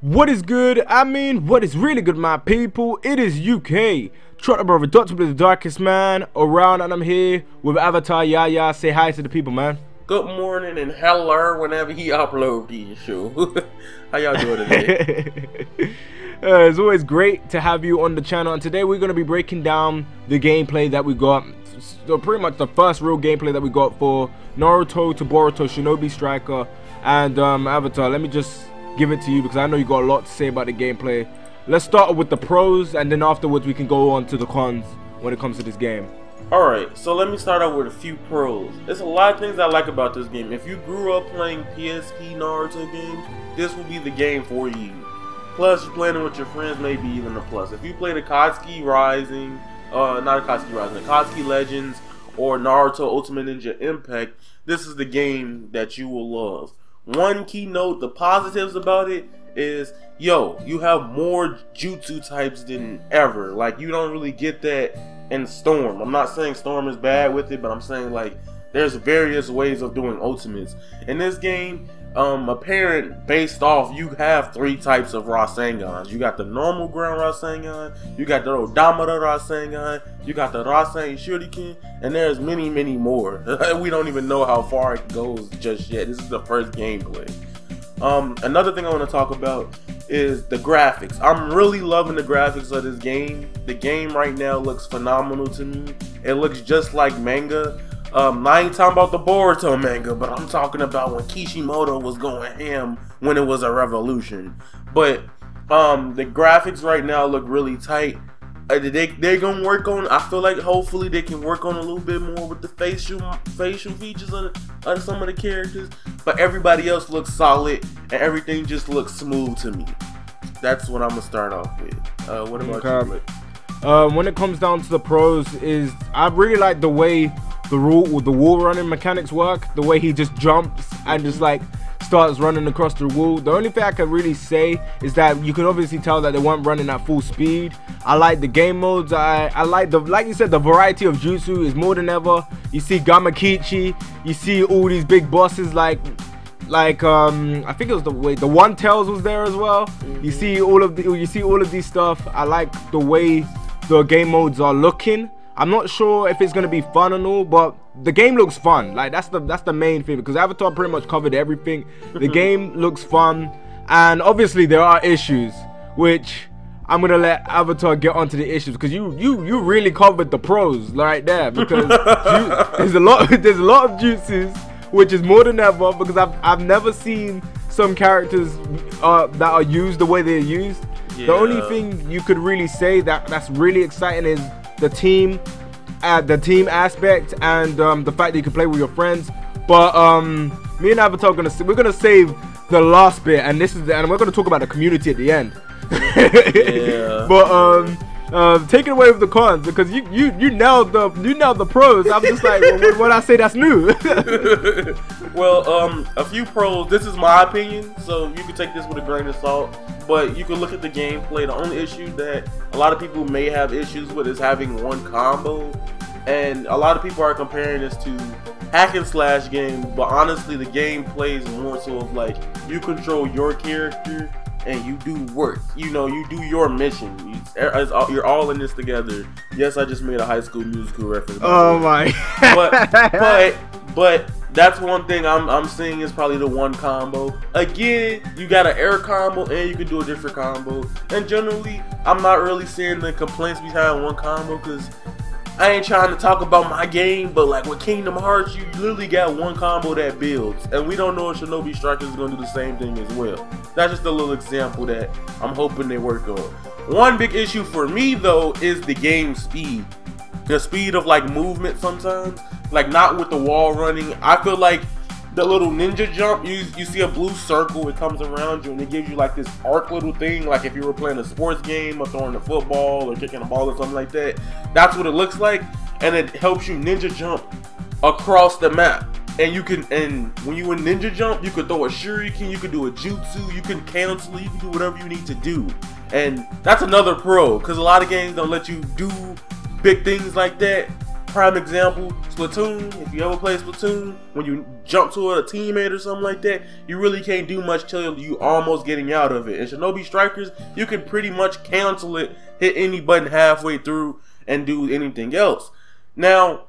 What is good? I mean, what is really good, my people? It is UK. Trotter brother, Dr. Blick, the darkest man around, and I'm here with Avatar YAYA. Say hi to the people, man. Good morning and hello whenever he upload these shows. How y'all doing today? It's always great to have you on the channel, and today we're going to be breaking down the gameplay that we got. So pretty much the first real gameplay that we got for Naruto to Boruto Shinobi Striker and Avatar. Let me just give it to you because I know you got a lot to say about the gameplay. Let's start with the pros, and then afterwards we can go on to the cons when it comes to this game. Alright, so let me start out with a few pros. There's a lot of things I like about this game. If you grew up playing PSP Naruto games, this will be the game for you. Plus, you're playing it with your friends, maybe even a plus. If you play the Akatsuki Rising, not Akatsuki Rising, the Akatsuki Legends, or Naruto Ultimate Ninja Impact, this is the game that you will love. One key note, the positives about it is, yo, you have more jutsu types than ever. Like, you don't really get that in Storm. I'm not saying Storm is bad with it, but I'm saying, like, there's various ways of doing ultimates. In this game, apparent based off, you have 3 types of Rasengans. You got the normal ground Rasengan, you got the Odometer Rasengan, you got the Rasen Shuriken, and there's many, many more. We don't even know how far it goes just yet. This is the first gameplay. Another thing I want to talk about is the graphics. I'm really loving the graphics of this game. The game right now looks phenomenal to me. It looks just like manga. I ain't talking about the Boruto manga, but I'm talking about when Kishimoto was going ham when it was a revolution. But the graphics right now look really tight. They're gonna work on. I feel like hopefully they can work on a little bit more with the facial features of some of the characters. But everybody else looks solid, and everything just looks smooth to me. That's what I'm gonna start off with. What about you, Blick? When it comes down to the pros, is I really like the way the wall running mechanics work. The way he just jumps and just like starts running across the wall. The only thing I can really say is that you can obviously tell that they weren't running at full speed. I like the game modes. I like like you said, the variety of jutsu is more than ever. You see Gamakichi, you see all these big bosses like I think it was the One Tails was there as well. You see all of these stuff. I like the way the game modes are looking. I'm not sure if it's gonna be fun and all, but the game looks fun. Like that's the main thing, because Avatar pretty much covered everything. The game looks fun, and obviously there are issues, which I'm gonna let Avatar get onto the issues, because you really covered the pros right there, because there's a lot of jutsus, which is more than ever, because I've never seen some characters that are used the way they're used. Yeah. The only thing you could really say that's really exciting is the team aspect, and the fact that you can play with your friends. But me and Avatar we're gonna save the last bit, and we're gonna talk about the community at the end. Yeah. But take it away with the cons, because you nailed the pros. I'm just like, well, when I say that's new. Well, a few pros. This is my opinion, so you can take this with a grain of salt. But you can look at the gameplay. The only issue that a lot of people may have issues with is having one combo, and a lot of people are comparing this to hack and slash game. But honestly, the game plays more so of like you control your character and you do work. You know, you do your mission. You're all in this together. Yes, I just made a High School Musical reference. Oh my! But that's one thing I'm seeing is probably the one combo. Again, you got an air combo and you can do a different combo. And generally, I'm not really seeing the complaints behind one combo, because I ain't trying to talk about my game, but like with Kingdom Hearts, you literally got one combo that builds. And we don't know if Shinobi Striker is going to do the same thing as well. That's just a little example that I'm hoping they work on. One big issue for me, though, is the game speed. The speed of like movement sometimes. Like not with the wall running. I feel like the little ninja jump, you see a blue circle, it comes around you and it gives you like this arc little thing, like if you were playing a sports game or throwing a football or kicking a ball or something like that. That's what it looks like, and it helps you ninja jump across the map. And when you in ninja jump, you could throw a shuriken, you could do a jutsu, you can cancel, you can do whatever you need to do. And that's another pro, because a lot of games don't let you do big things like that. Prime example, Splatoon. If you ever play Splatoon, when you jump to a teammate or something like that, you really can't do much till you almost getting out of it. In Shinobi Strikers, you can pretty much cancel it, hit any button halfway through, and do anything else. Now,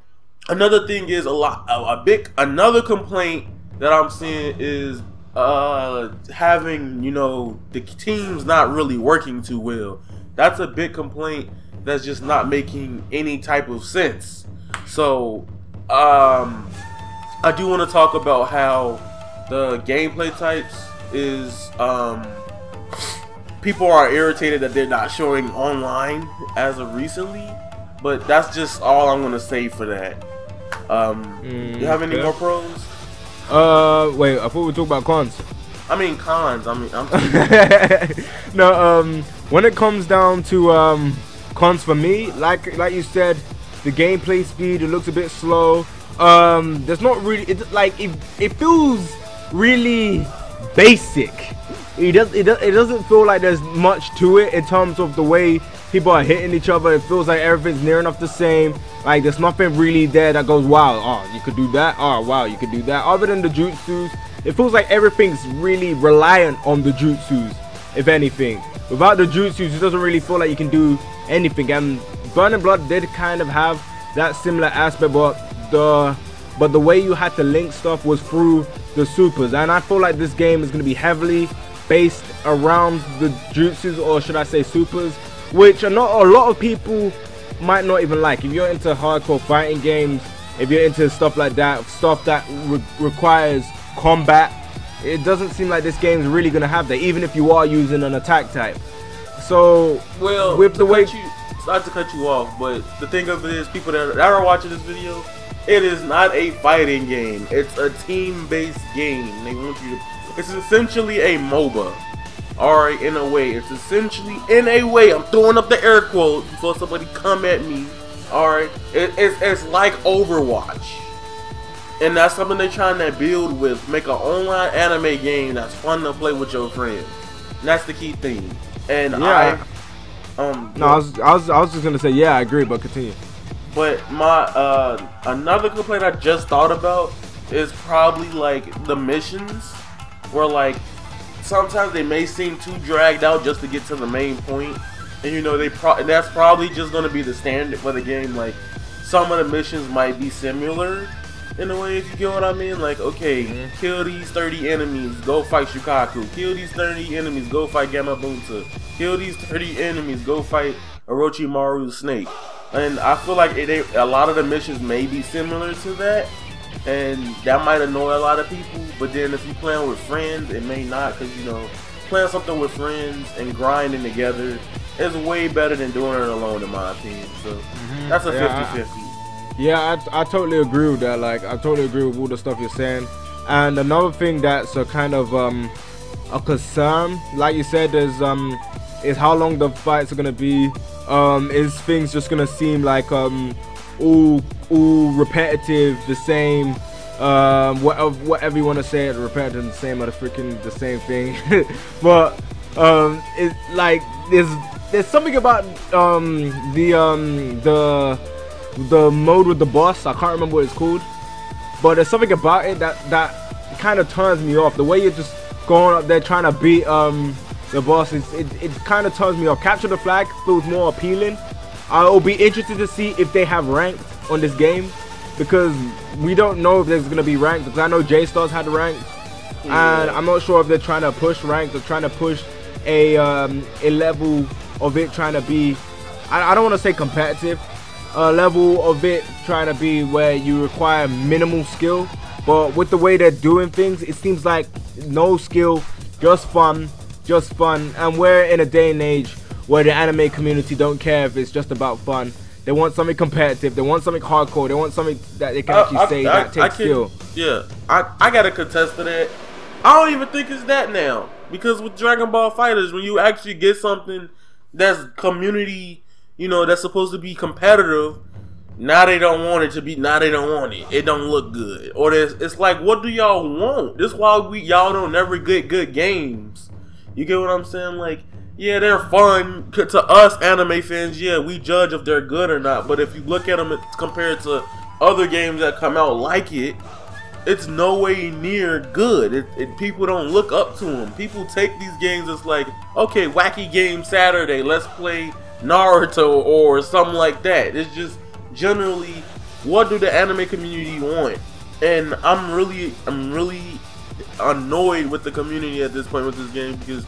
another thing is another complaint that I'm seeing is having, you know, the teams not really working too well. That's a big complaint that's just not making any type of sense. So, I do want to talk about how the gameplay types is, people are irritated that they're not showing online as of recently, but that's just all I'm going to say for that. You have any more pros? Wait, I thought we were talking about cons. I mean cons. I'm no, when it comes down to cons for me, like you said, the gameplay speed, it looks a bit slow. There's not really, it feels really basic. It doesn't feel like there's much to it in terms of the way people are hitting each other. It feels like everything's near enough the same. Like there's nothing really there that goes, wow, oh, you could do that, oh wow, you could do that. Other than the jutsus, it feels like everything's really reliant on the jutsus, if anything. Without the jutsus, it doesn't really feel like you can do anything. And Burning Blood did kind of have that similar aspect, but the way you had to link stuff was through the supers. And I feel like this game is going to be heavily based around the jutsus, or should I say supers, which are not a lot of people might not even like. If you're into hardcore fighting games, if you're into stuff like that, stuff that requires combat, it doesn't seem like this game's really gonna have that, even if you are using an attack type. So, well, with the way, not to cut you off, but the thing of it is, people that are watching this video, it is not a fighting game. It's a team-based game. They want you to. It's essentially a MOBA. Alright, in a way. It's essentially, in a way, I'm throwing up the air quotes before somebody come at me. Alright, it's like Overwatch. And that's something they're trying to build with. Make an online anime game that's fun to play with your friends. And that's the key thing. And yeah. I was just gonna say, yeah, I agree, but continue. But my another complaint I just thought about is probably like the missions, where like sometimes they may seem too dragged out just to get to the main point, and you know that's probably just gonna be the standard for the game. Like some of the missions might be similar in a way, if you get what I mean. Like, okay, kill these 30 enemies, go fight Shukaku. Kill these 30 enemies, go fight Gamabunta. Kill these 30 enemies, go fight Orochimaru the Snake. And I feel like a lot of the missions may be similar to that, and that might annoy a lot of people. But then if you're playing with friends, it may not, because, you know, playing something with friends and grinding together is way better than doing it alone, in my opinion. So that's a 50-50. Yeah, I totally agree with that. Like, I totally agree with all the stuff you're saying. And another thing that's a kind of a concern, like you said, is how long the fights are gonna be. Is things just gonna seem like all repetitive, the same, whatever you want to say it, repetitive, the same, or the same thing. But it's like there's something about the mode with the boss. I can't remember what it's called, but there's something about it that kind of turns me off. The way you're just going up there trying to beat the boss, it kind of turns me off. Capture the Flag feels more appealing. I'll be interested to see if they have ranked on this game, because we don't know if there's gonna be ranked. Because I know J-Stars had ranked, and I'm not sure if they're trying to push ranked or trying to push a level of it trying to be, I don't want to say competitive, a level of it trying to be where you require minimal skill. But with the way they're doing things, it seems like no skill, just fun. And we're in a day and age where the anime community don't care if it's just about fun. They want something competitive, they want something hardcore, they want something that they can actually say that takes skill. Yeah, I gotta contest to that. I don't even think it's that now, because with Dragon Ball FighterZ, when you actually get something that's community, you know, that's supposed to be competitive, now they don't want it to be. Now they don't want it. It don't look good, or it's like, what do y'all want? This is why y'all don't never get good games. You get what I'm saying? Like, yeah, they're fun to us anime fans. Yeah, we judge if they're good or not. But if you look at them compared to other games that come out like it, it's no way near good. People don't look up to them. People take these games as like, okay, wacky game Saturday, let's play Naruto or something like that. It's just generally, what do the anime community want? And I'm really annoyed with the community at this point with this game, because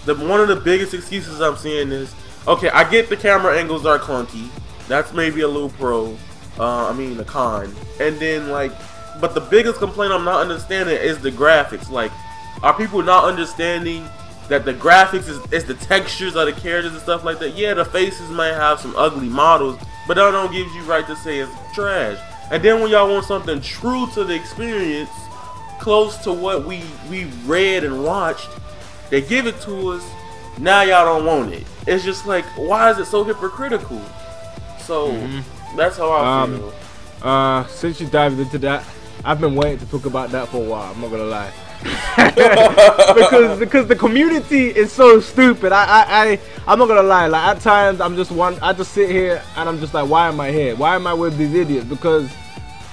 one of the biggest excuses I'm seeing is, okay, I get the camera angles are clunky. That's maybe a little pro. A con. And then like, but the biggest complaint I'm not understanding is the graphics. Like, are people not understanding that the graphics is the textures of the characters and stuff like that? Yeah, the faces might have some ugly models, but that don't give you right to say it's trash. And then when y'all want something true to the experience, close to what we read and watched, they give it to us. Now y'all don't want it. It's just like, why is it so hypocritical? So that's how I feel. Since you dived into that, I've been waiting to talk about that for a while. I'm not gonna lie, because the community is so stupid. I'm not gonna lie. Like, at times I just sit here and I'm just like, why am I here? Why am I with these idiots? Because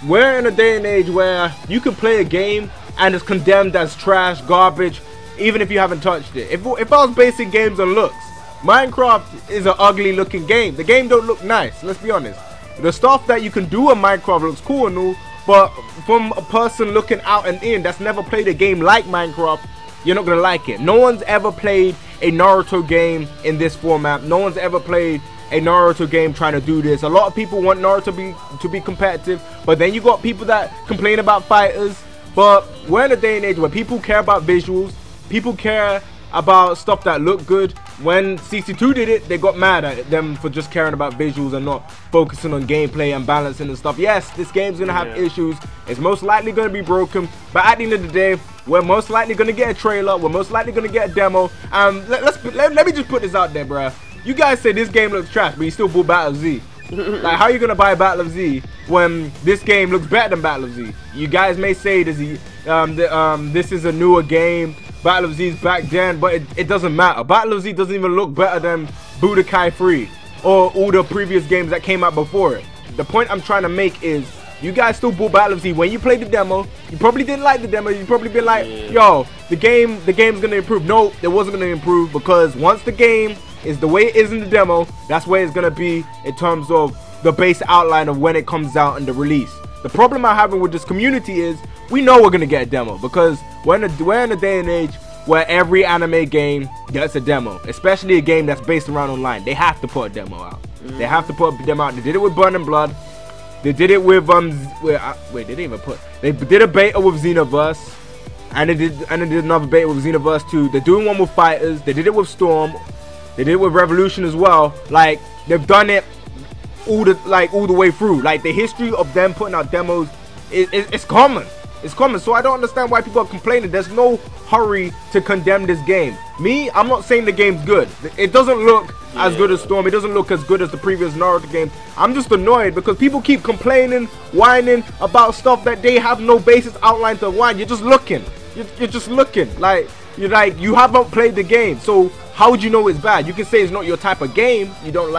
we're in a day and age where you can play a game and it's condemned as trash, garbage, even if you haven't touched it. If I was basing games on looks, Minecraft is an ugly looking game. The game don't look nice. Let's be honest. The stuff that you can do in Minecraft looks cool and all, but from a person looking out and in that's never played a game like Minecraft, you're not gonna like it. No one's ever played a Naruto game in this format. No one's ever played a Naruto game trying to do this. A lot of people want Naruto to be competitive, but then you got people that complain about fighters. But we're in a day and age where people care about visuals, people care about stuff that look good. When CC2 did it, they got mad at them for just caring about visuals and not focusing on gameplay and balancing and stuff. Yes, this game's gonna have issues. It's most likely gonna be broken, but at the end of the day, we're most likely gonna get a trailer. We're most likely gonna get a demo. Let me just put this out there, bruh. You guys say this game looks trash, but you still bought Battle of Z. Like, how are you gonna buy Battle of Z when this game looks better than Battle of Z? You guys may say this is a newer game. Battle of Z's back then, but it doesn't matter. Battle of Z doesn't even look better than Budokai 3 or all the previous games that came out before it. The point I'm trying to make is, you guys still bought Battle of Z. When you played the demo, you probably didn't like the demo. You probably been like, yo, the game's gonna improve. No, it wasn't gonna improve, because once the game is the way it is in the demo, that's where it's gonna be in terms of the base outline of when it comes out and the release. The problem I'm having with this community is, we know we're gonna get a demo, because we're in a day and age where every anime game gets a demo, especially a game that's based around online. They have to put a demo out. They have to put a demo out. They did it with Burn and Blood. They did it with they didn't even put. They did a beta with Xenoverse, and they did another beta with Xenoverse 2. They're doing one with Fighters. They did it with Storm. They did it with Revolution as well. Like, they've done it all the way through. Like, the history of them putting out demos is common. It's common. So I don't understand why people are complaining. There's no hurry to condemn this game. Me, I'm not saying the game's good. It doesn't look as good as Storm. It doesn't look as good as the previous Naruto games. I'm just annoyed because people keep complaining, whining about stuff that they have no basis outlined to whine. You're just looking. You're just looking. You haven't played the game. So how would you know it's bad? You can say it's not your type of game. You don't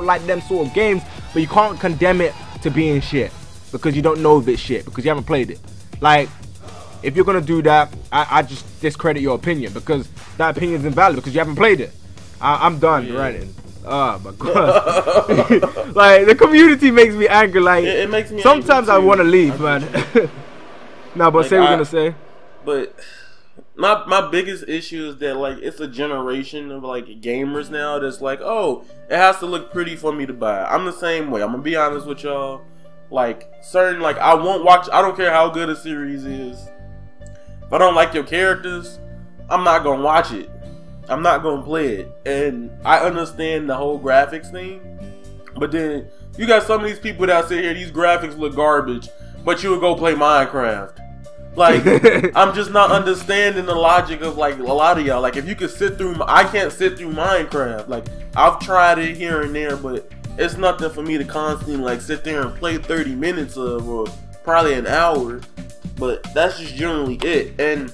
like them sort of games, but you can't condemn it to being shit because you don't know this shit, because you haven't played it. Like, if you're gonna do that, I just discredit your opinion, because that opinion is invalid because you haven't played it. I'm done ranting. Oh my god. Like, the community makes me angry. Like, it makes me sometimes I want to leave, man. Nah, but like, say what you're gonna say. But my biggest issue is that, like, it's a generation of, like, gamers now that's like, oh, it has to look pretty for me to buy. I'm the same way. I'm gonna be honest with y'all. Like, I won't watch. I don't care how good a series is. If I don't like your characters, I'm not gonna watch it. I'm not gonna play it. And I understand the whole graphics thing, but then you got some of these people that sit here, these graphics look garbage, but you would go play Minecraft. Like, I'm just not understanding the logic of, like, a lot of y'all. Like, if you could sit through, I can't sit through Minecraft. Like, I've tried it here and there, but it's nothing for me to constantly, like, sit there and play 30 minutes of, or probably an hour. But that's just generally it. And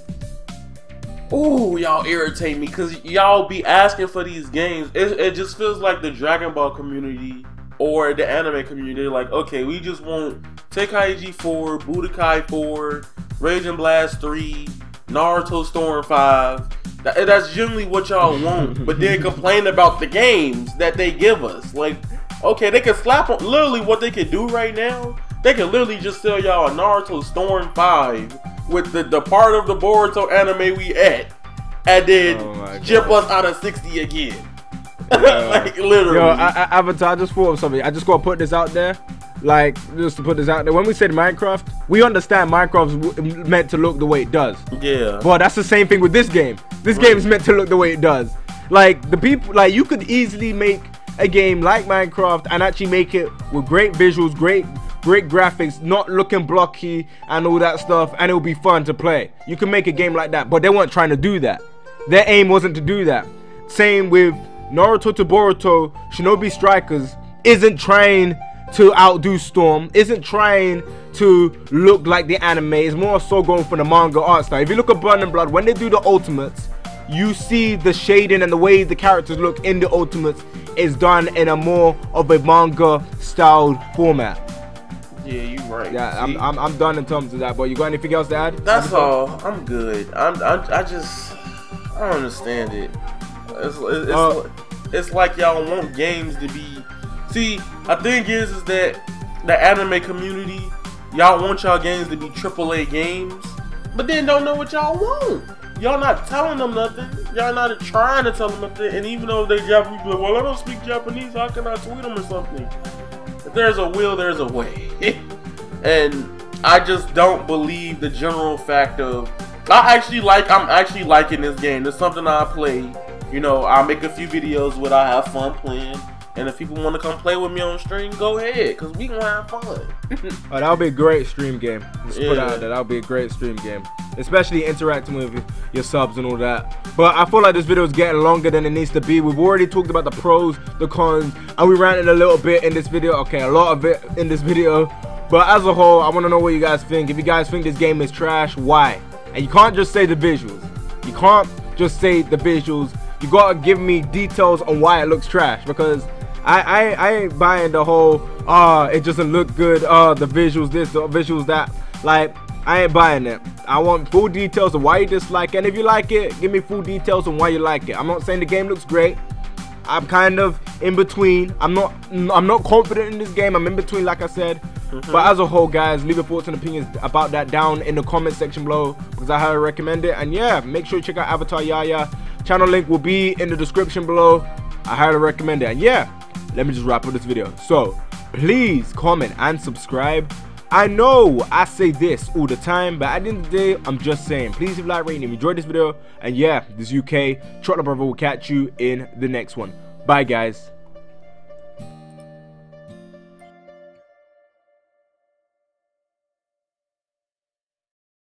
Ooh, y'all irritate me because y'all be asking for these games. It just feels like the Dragon Ball community or the anime community. Like, okay, we just want Tenkaichi 4, Budokai 4, Raging Blast 3, Naruto Storm 5. That's generally what y'all want, but then complain about the games that they give us. Like, okay, they can slap on literally what they can do right now. They can literally just sell y'all a Naruto Storm 5 with the part of the Boruto anime we at, and then jump us out of 60 again. Like, literally. Yo, Avatar, I just thought of something. I just gotta put this out there. Like, just to put this out there, when we said Minecraft, we understand Minecraft's meant to look the way it does. Yeah. But that's the same thing with this game. This game is meant to look the way it does. Like, the people, like, you could easily make a game like Minecraft and actually make it with great visuals, great graphics, not looking blocky and all that stuff, and it'll be fun to play. You can make a game like that, but they weren't trying to do that. Their aim wasn't to do that. Same with Naruto to Boruto. Shinobi Strikers isn't trying to outdo Storm, isn't trying to look like the anime. It's more so going for the manga art style. If you look at Burn and Blood, when they do the ultimates, you see the shading and the way the characters look in the ultimates is done in a more of a manga styled format. Yeah, you right. Yeah, I'm done in terms of that. But you got anything else to add? That's all. I'm good. I don't understand it. It's like y'all want games to be. See, the thing is that the anime community, y'all want y'all games to be AAA games, but then don't know what y'all want. Y'all not telling them nothing. Y'all not trying to tell them nothing. And even though they Japanese, like, well, I don't speak Japanese, how can I tweet them or something? If there's a will, there's a way. And I just don't believe the general fact of I'm actually liking this game. It's something I play. You know, I make a few videos where I have fun playing. And if people want to come play with me on stream, go ahead, because we gonna have fun. Oh, that'll be a great stream game. Just put out there, that'll be a great stream game. Especially interacting with your subs and all that. But I feel like this video is getting longer than it needs to be. We've already talked about the pros, the cons, and we ranted a little bit in this video. Okay, a lot of it in this video. But as a whole, I want to know what you guys think. If you guys think this game is trash, why? And you can't just say the visuals. You can't just say the visuals. You gotta give me details on why it looks trash, because I ain't buying the whole it doesn't look good, the visuals this, the visuals that. Like, I ain't buying it. I want full details of why you dislike it, and if you like it, give me full details on why you like it. I'm not saying the game looks great. I'm kind of in between. I'm not confident in this game. I'm in between, like I said. But as a whole, guys, leave your thoughts and opinions about that down in the comment section below, because I highly recommend it. And yeah, make sure you check out Avatar YAYA. Channel link will be in the description below. I highly recommend it. And yeah, let me just wrap up this video. So please comment and subscribe. I know I say this all the time, but at the end of the day, I'm just saying, please leave a like, rating if you enjoyed this video. And yeah, this UK Trotter Brother will catch you in the next one. Bye, guys.